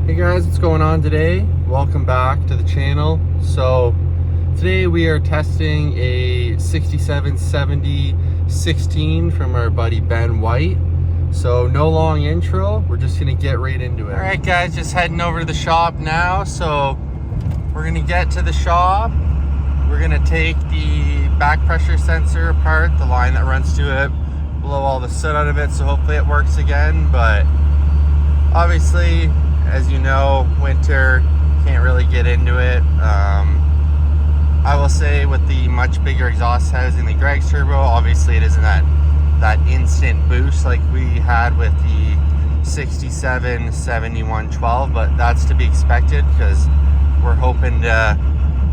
Hey guys, what's going on today? Welcome back to the channel. So today we are testing a 6770 16 from our buddy Ben White. So no long intro, we're just gonna get right into it. All right guys, just heading over to the shop now. So we're gonna get to the shop. We're gonna take the back pressure sensor apart, the line that runs to it, blow all the soot out of it, so hopefully it works again. But obviously, as you know, winter, can't really get into it. I will say with the much bigger exhaust housing than Greg's turbo, obviously it isn't that instant boost like we had with the 67 7112, but that's to be expected because we're hoping to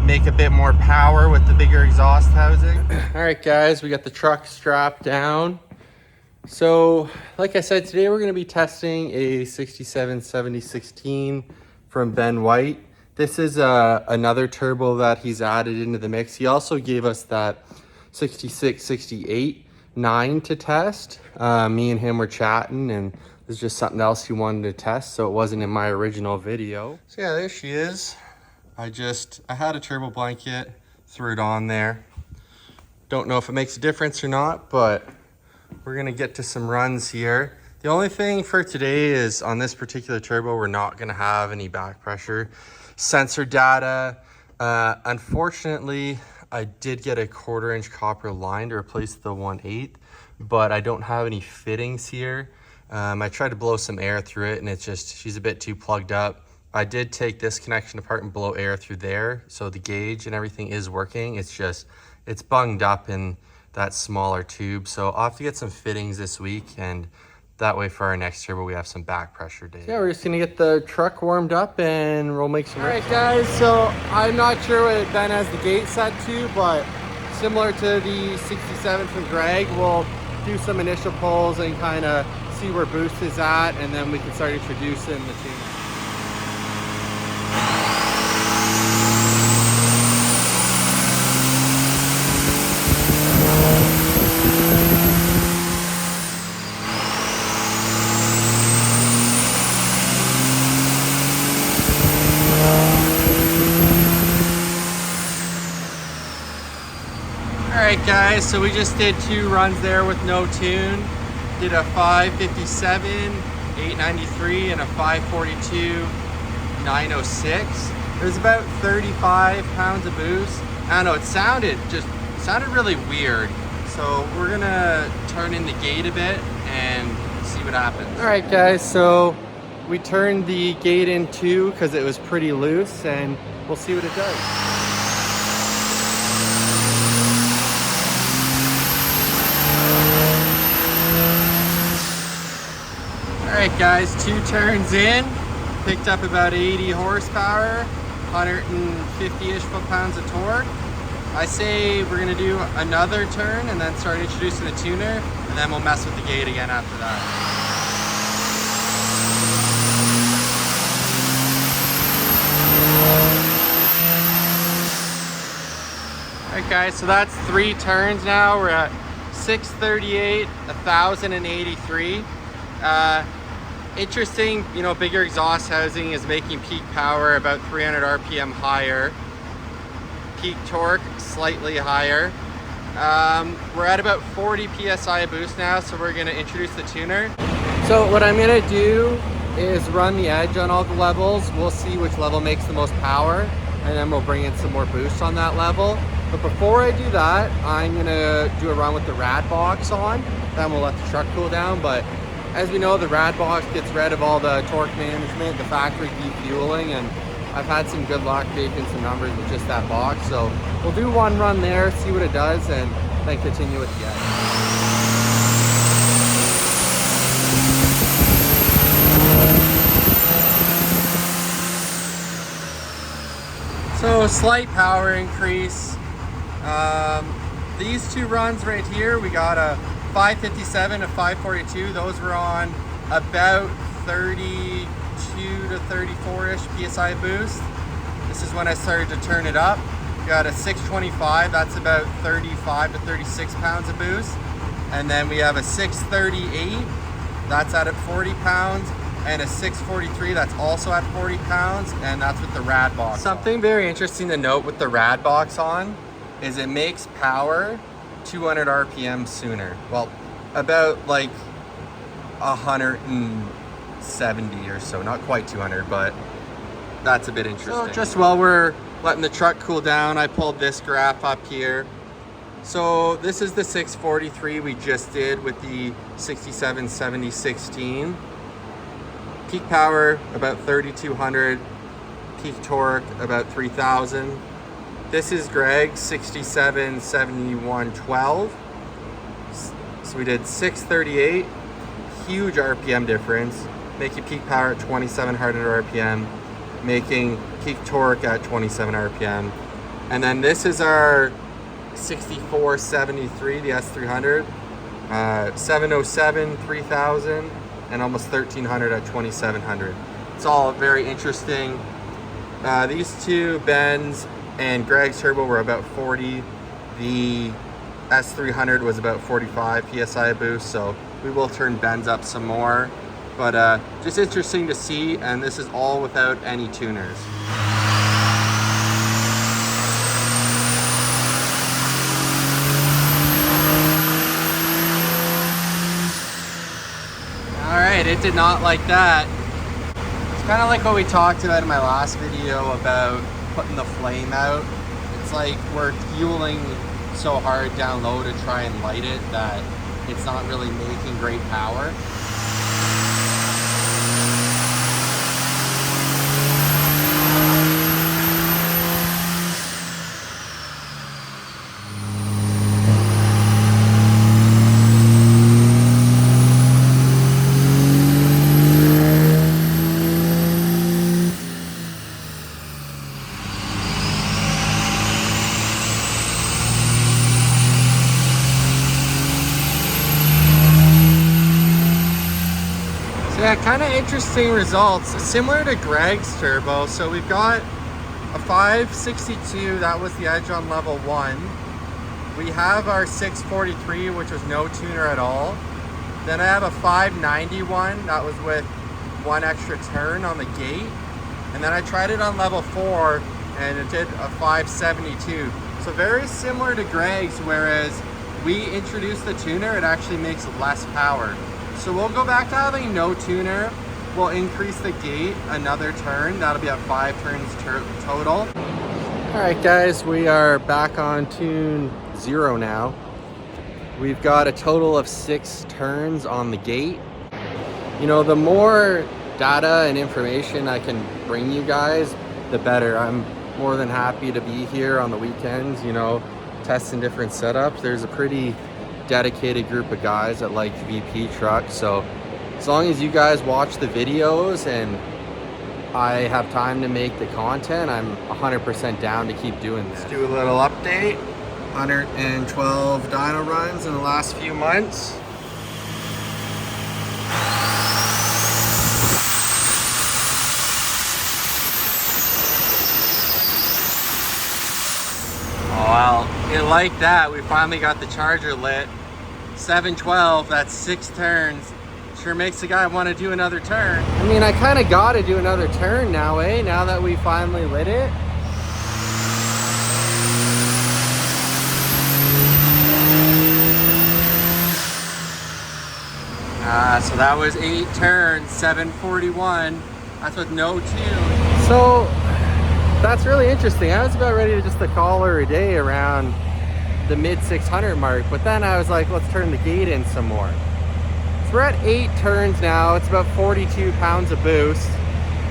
make a bit more power with the bigger exhaust housing. All right guys, we got the truck strapped down. So like I said, today we're going to be testing a 6770 16 from Ben White. This is another turbo that he's added into the mix. He also gave us that 6668 9 to test. Me and him were chatting and there's just something else he wanted to test, so it wasn't in my original video. So yeah, there she is. I had a turbo blanket, threw it on there. Don't know if it makes a difference or not, but we're gonna get to some runs here. The only thing for today is on this particular turbo, we're not gonna have any back pressure sensor data. Unfortunately, I did get a 1/4 inch copper line to replace the 1/8, but I don't have any fittings here. I tried to blow some air through it and it's just, she's a bit too plugged up. I did take this connection apart and blow air through there, so the gauge and everything is working. It's just, it's bunged up in that smaller tube. So I'll have to get some fittings this week, and that way for our next turbo we have some back pressure data. Yeah, we're just gonna get the truck warmed up and we'll make some. All right guys, so I'm not sure what Ben has the gate set to, but similar to the 67 from Greg, we'll do some initial pulls and kind of see where boost is at, and then we can start introducing the tuner. Alright guys, so we just did 2 runs there with no tune. Did a 557 893 and a 542 906. It was about 35 pounds of boost. I don't know, it sounded really weird. So we're gonna turn in the gate a bit and see what happens. Alright guys, so we turned the gate in too because it was pretty loose, and we'll see what it does. Alright guys, 2 turns in, picked up about 80 horsepower, 150-ish foot-pounds of torque. I say we're going to do another turn and then start introducing the tuner, and then we'll mess with the gate again after that. Alright guys, so that's 3 turns now. We're at 638, 1083. Interesting, you know, bigger exhaust housing is making peak power about 300 RPM higher. Peak torque slightly higher. We're at about 40 PSI boost now, so we're going to introduce the tuner. So what I'm going to do is run the edge on all the levels. We'll see which level makes the most power, and then we'll bring in some more boost on that level. But before I do that, I'm going to do a run with the rad box on. Then we'll let the truck cool down. But as we know, the rad box gets rid of all the torque management, the factory defueling, and I've had some good luck making some numbers with just that box. So we'll do 1 run there, see what it does, and then continue with the edge. So slight power increase. These 2 runs right here, we got a 557 to 542. Those were on about 32 to 34-ish PSI boost. This is when I started to turn it up. Got a 625, that's about 35 to 36 pounds of boost. And then we have a 638, that's out at 40 pounds. and a 643 that's also at 40 pounds, and that's with the rad box. Something very interesting to note with the rad box on is it makes power 200 RPM sooner. Well, about like 170 or so, not quite 200, but that's a bit interesting. So just while we're letting the truck cool down, I pulled this graph up here. So this is the 643 we just did with the 6770-16. Peak power about 3,200, peak torque about 3,000. This is Greg's 6771-12. So we did 638, huge RPM difference, making peak power at 2,700 RPM, making peak torque at 27 RPM. And then this is our 6473, the S300, 707, 3,000, and almost 1,300 at 2,700. It's all very interesting. These two, Ben's and Greg's turbo, were about 40. The S300 was about 45 PSI boost, so we will turn Ben's up some more. But just interesting to see, and this is all without any tuners. Alright, it did not like that. It's kind of like what we talked about in my last video about putting the flame out. It's like we're fueling so hard down low to try and light it that it's not really making great power. Yeah, kind of interesting results, similar to Greg's turbo. So we've got a 562, that was the edge on level 1. We have our 643, which was no tuner at all. Then I have a 591, that was with one extra turn on the gate. And then I tried it on level 4 and it did a 572. So very similar to Greg's, whereas we introduced the tuner, it actually makes less power. So we'll go back to having no tuner. We'll increase the gate another turn. That'll be at 5 turns total. All right, guys, we are back on tune 0 now. We've got a total of 6 turns on the gate. You know, the more data and information I can bring you guys, the better. I'm more than happy to be here on the weekends, you know, testing different setups. There's a pretty dedicated group of guys that like VP trucks, so as long as you guys watch the videos and I have time to make the content, I'm 100% down to keep doing this. Let's do a little update. 112 dyno runs in the last few months. Oh, well, it like that. We finally got the charger lit. 712, that's 6 turns. Sure makes the guy want to do another turn. I mean, I kind of got to do another turn now, eh? Now that we finally lit it. So that was 8 turns, 741. That's with no tune. So that's really interesting. I was about ready to just call her a day around the mid 600 mark, but then I was like, let's turn the gate in some more. So we're at 8 turns now. It's about 42 pounds of boost.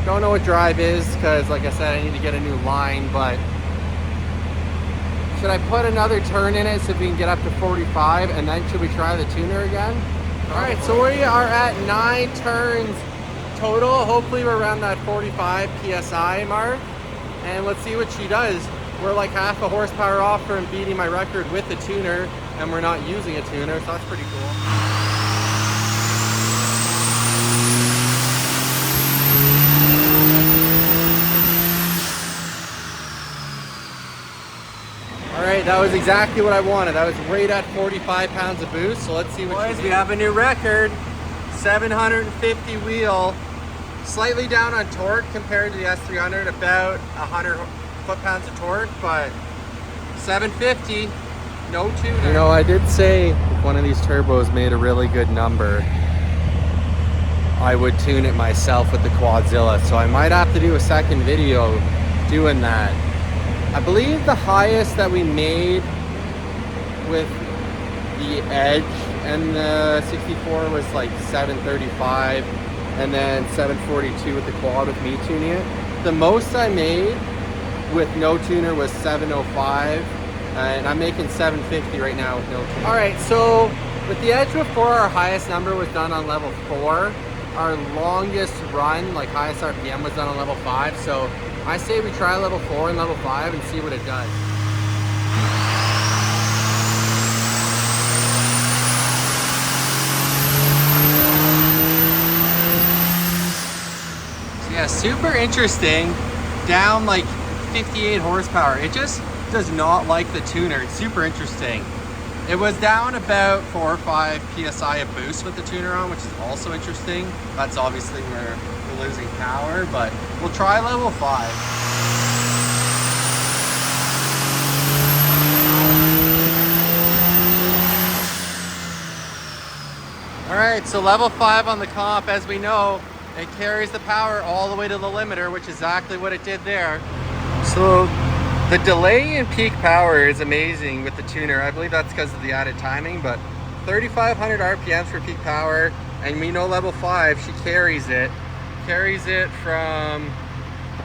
Don't know what drive is because, like I said, I need to get a new line, but should I put another turn in it so we can get up to 45, and then should we try the tuner again? All right, so we are at 9 turns total. Hopefully we're around that 45 PSI mark, and let's see what she does. We're like half a horsepower off from beating my record with the tuner, and we're not using a tuner, so that's pretty cool. All right, that was exactly what I wanted. That was right at 45 pounds of boost, so let's see what she did. We have a new record, 750 wheel, Slightly down on torque compared to the S300, about 100 foot-pounds of torque, but 750, no tuner. You know, I did say if one of these turbos made a really good number, I would tune it myself with the Quadzilla, so I might have to do a second video doing that. I believe the highest that we made with the Edge and the 64 was like 735, and then 742 with the quad with me tuning it. The most I made with no tuner was 705, and I'm making 750 right now with no tuner. All right, so with the Edge before, our highest number was done on level 4. Our longest run, like highest RPM, was done on level 5. So I say we try level 4 and level 5 and see what it does. So yeah, super interesting. Down like 58 horsepower. It just does not like the tuner. It's super interesting. It was down about 4 or 5 PSI a boost with the tuner on, which is also interesting. That's obviously where we're losing power, but we'll try level 5. All right, so level 5 on the comp, as we know, it carries the power all the way to the limiter, which is exactly what it did there. So the delay in peak power is amazing with the tuner. I believe that's because of the added timing, but 3,500 RPMs for peak power, and we know level 5, she carries it. Carries it from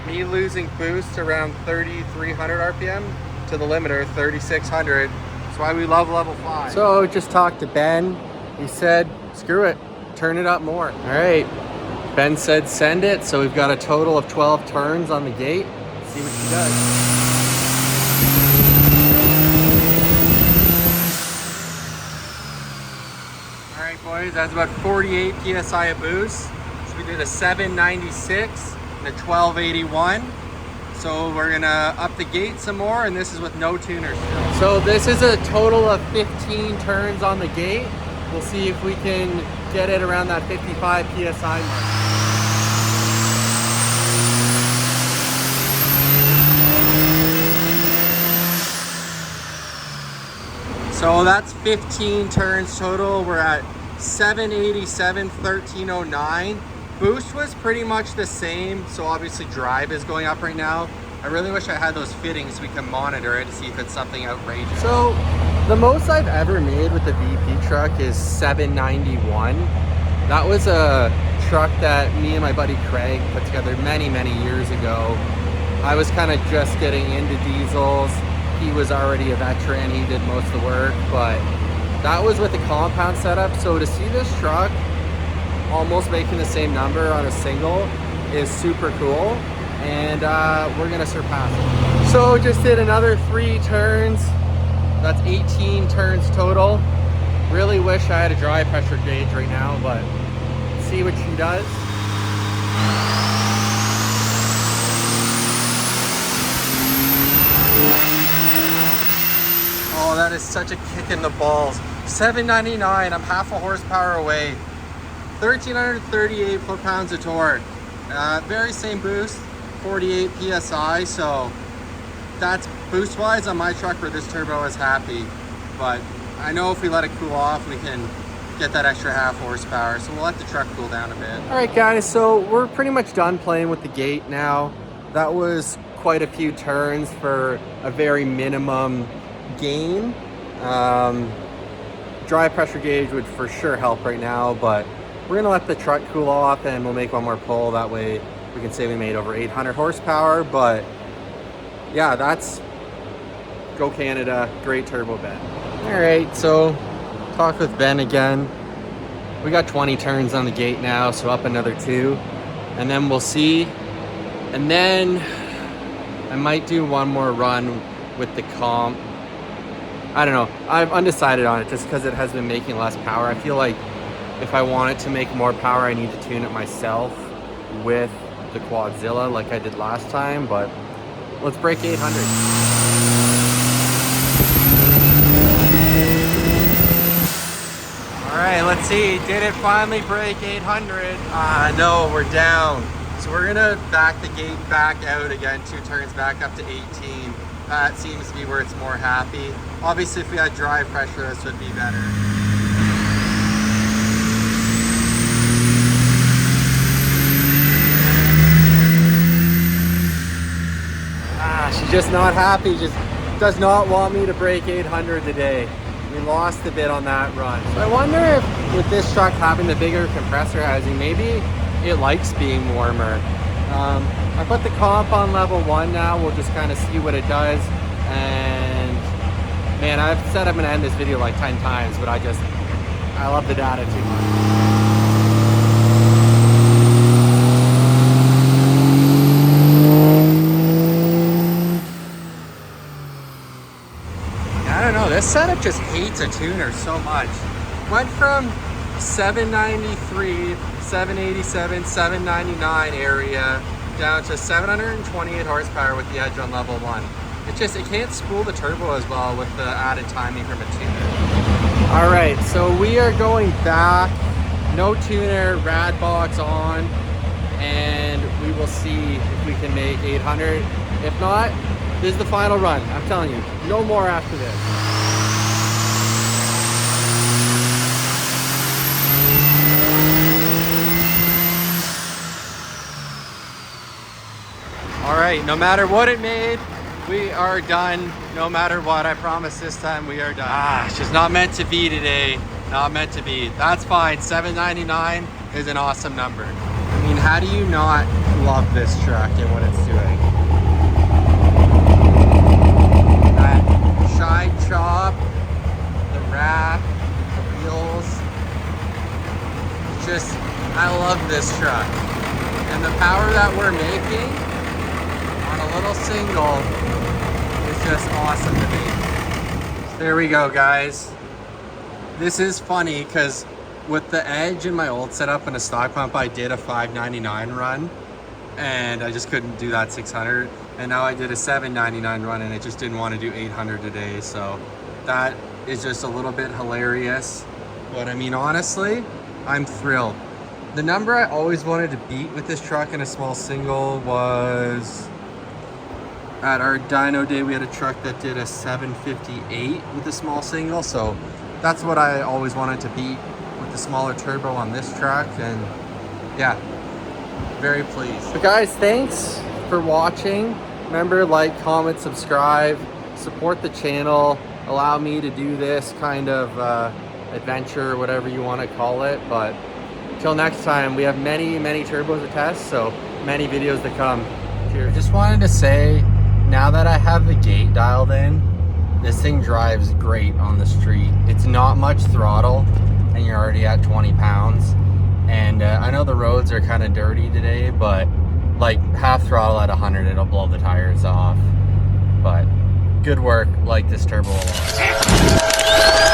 me losing boost around 3,300 RPM to the limiter, 3,600. That's why we love level 5. So just talked to Ben. He said, screw it, turn it up more. All right, Ben said send it, so we've got a total of 12 turns on the gate. Let's see what she does. Boys, that's about 48 PSI a boost. So we did a 796 and a 1281. So we're gonna up the gate some more, and this is with no tuner still. So this is a total of 15 turns on the gate. We'll see if we can get it around that 55 PSI mark. So that's 15 turns total. We're at 787, 1309. Boost was pretty much the same, so obviously drive is going up right now. I really wish I had those fittings so we can monitor it to see if it's something outrageous. So the most I've ever made with the VP truck is 791. That was a truck that me and my buddy Craig put together many years ago. I was kind of just getting into diesels. He was already a veteran, he did most of the work, but that was with the compound setup. So to see this truck almost making the same number on a single is super cool, and we're gonna surpass it. So just did another 3 turns. That's 18 turns total. Really wish I had a dry pressure gauge right now, but let's see what she does. Oh, that is such a kick in the balls. 799, I'm half a horsepower away. 1,338 foot-pounds of torque. Very same boost, 48 PSI, so that's boost-wise on my truck where this turbo is happy. But I know if we let it cool off, we can get that extra half horsepower, so we'll let the truck cool down a bit. All right, guys, so we're pretty much done playing with the gate now. That was quite a few turns for a very minimum gain. Dry pressure gauge would for sure help right now, but we're gonna let the truck cool off and we'll make one more pull. That way we can say we made over 800 horsepower. But yeah, that's go Canada, great turbo Ben. All right, so talk with Ben again. We got 20 turns on the gate now, so up another 2, and then we'll see. And then I might do one more run with the comp. I don't know, I'm undecided on it just because it has been making less power. I feel like if I want it to make more power, I need to tune it myself with the Quadzilla like I did last time, but let's break 800. All right, let's see. Did it finally break 800? No, we're down. So we're gonna back the gate back out again, 2 turns back up to 18. That seems to be where it's more happy. Obviously, if we had drive pressure, this would be better. She's just not happy. Just does not want me to break 800 today. We lost a bit on that run. So I wonder if with this truck having the bigger compressor housing, maybe it likes being warmer. I put the comp on level 1 now. We'll just kind of see what it does. And man, I've said I'm gonna end this video like 10 times, but I love the data too much. I don't know, this setup just hates a tuner so much. Went from 793, 787, 799 area down to 728 horsepower with the edge on level 1. It can't spool the turbo as well with the added timing from a tuner. All right, so we are going back, no tuner, rad box on, and we will see if we can make 800. If not, this is the final run. I'm telling you, no more after this. All right, no matter what it made, we are done. No matter what, I promise this time we are done. It's just not meant to be today. Not meant to be. That's fine. 799 is an awesome number. I mean, how do you not love this truck and what it's doing? That shine chop, the wrap, the wheels. Just, I love this truck. And the power that we're making on a little single is just awesome to me. There we go, guys. This is funny because with the edge in my old setup and a stock pump, I did a 599 run and I just couldn't do that 600. And now I did a 799 run and it just didn't want to do 800 today. So that is just a little bit hilarious. But I mean, honestly, I'm thrilled. The number I always wanted to beat with this truck in a small single was at our dyno day. We had a truck that did a 758 with a small single. So that's what I always wanted to beat with the smaller turbo on this truck. And yeah, very pleased. So guys, thanks for watching. Remember, like, comment, subscribe, support the channel, allow me to do this kind of adventure, whatever you want to call it. But until next time, we have many turbos to test, so many videos to come. Cheers. I just wanted to say, now that I have the gate dialed in, this thing drives great on the street. It's not much throttle and you're already at 20 pounds. And I know the roads are kind of dirty today, but like half throttle at 100, it'll blow the tires off. But good work, like this turbo a lot.